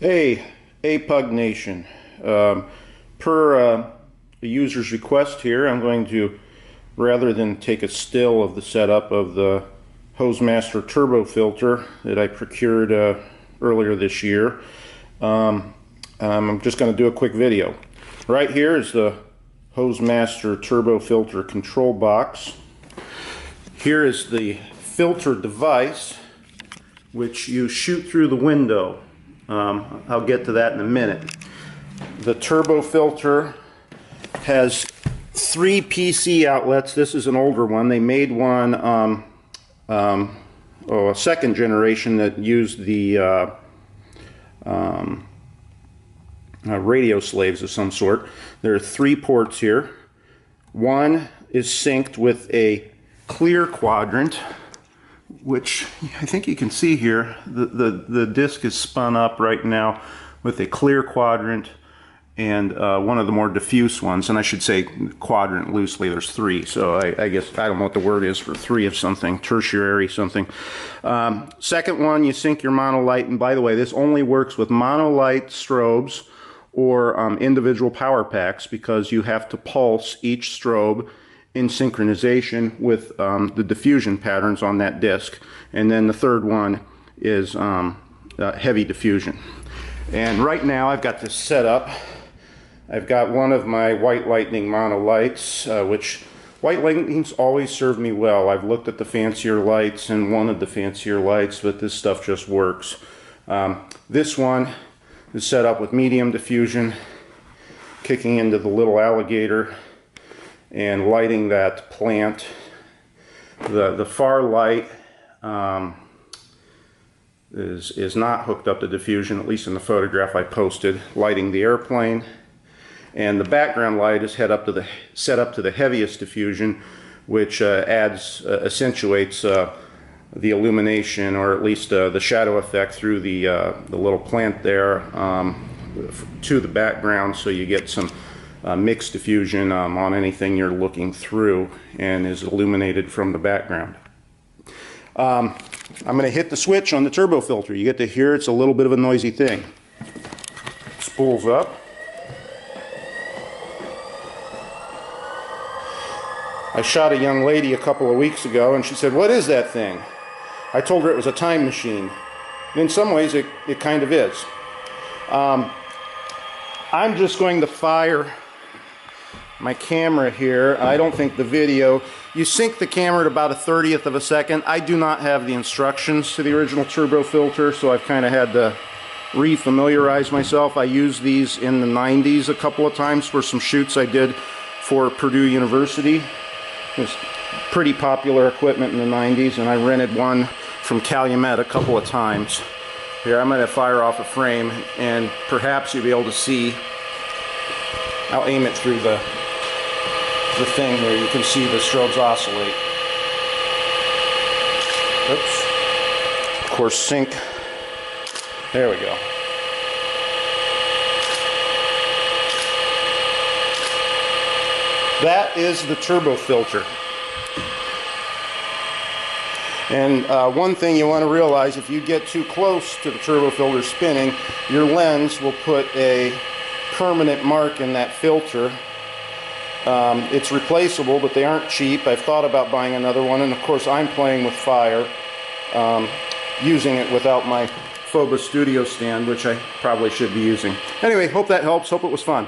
Hey, APUG Nation. Per the user's request here, I'm going to, rather than take a still of the setup of the Hosemaster turbo filter that I procured earlier this year, I'm just going to do a quick video. Right here is the Hosemaster turbo filter control box. Here is the filter device, which you shoot through the window. I'll get to that in a minute. The turbo filter has 3 PC outlets. This is an older one. They made one, a second generation that used the radio slaves of some sort. There are 3 ports here. One is synced with a clear quadrant, which I think you can see here. The disc is spun up right now with a clear quadrant and one of the more diffuse ones, and I should say quadrant loosely. There's 3, so I guess I don't know what the word is for 3 of something, tertiary something. Second one, you sync your monolight, and by the way, this only works with monolight strobes or individual power packs, because you have to pulse each strobe in synchronization with the diffusion patterns on that disc. And then the third one is heavy diffusion. And right now I've got this set up. I've got one of my White Lightning monolights, which White Lightning's always served me well. I've looked at the fancier lights and wanted the fancier lights, but this stuff just works. This one is set up with medium diffusion, kicking into the little alligator and lighting that plant. The far light is not hooked up to diffusion, at least in the photograph I posted, lighting the airplane. And the background light is set up to the heaviest diffusion, which accentuates the illumination, or at least the shadow effect through the little plant there to the background, so you get some mixed diffusion on anything you're looking through, and is illuminated from the background. I'm going to hit the switch on the turbo filter. You get to hear it's a little bit of a noisy thing. Spools up. I shot a young lady a couple of weeks ago, and she said, "What is that thing?" I told her it was a time machine. And in some ways it kind of is. I'm just going to fire my camera here. I don't think the video, you sync the camera at about 1/30th of a second. I do not have the instructions to the original turbo filter, so I've kind of had to re-familiarize myself. I used these in the 90s a couple of times for some shoots I did for Purdue University. It was pretty popular equipment in the 90s, and I rented one from Calumet a couple of times. Here, I'm going to fire off a frame, and perhaps you'll be able to see. I'll aim it through the thing here. You can see the strobes oscillate. Oops. Of course, sync. There we go. That is the turbo filter. And one thing you want to realize, if you get too close to the turbo filter spinning, your lens will put a permanent mark in that filter. It's replaceable, but they aren't cheap. I've thought about buying another one, and of course I'm playing with fire, using it without my Phobos studio stand, which I probably should be using. Anyway, hope that helps. Hope it was fun.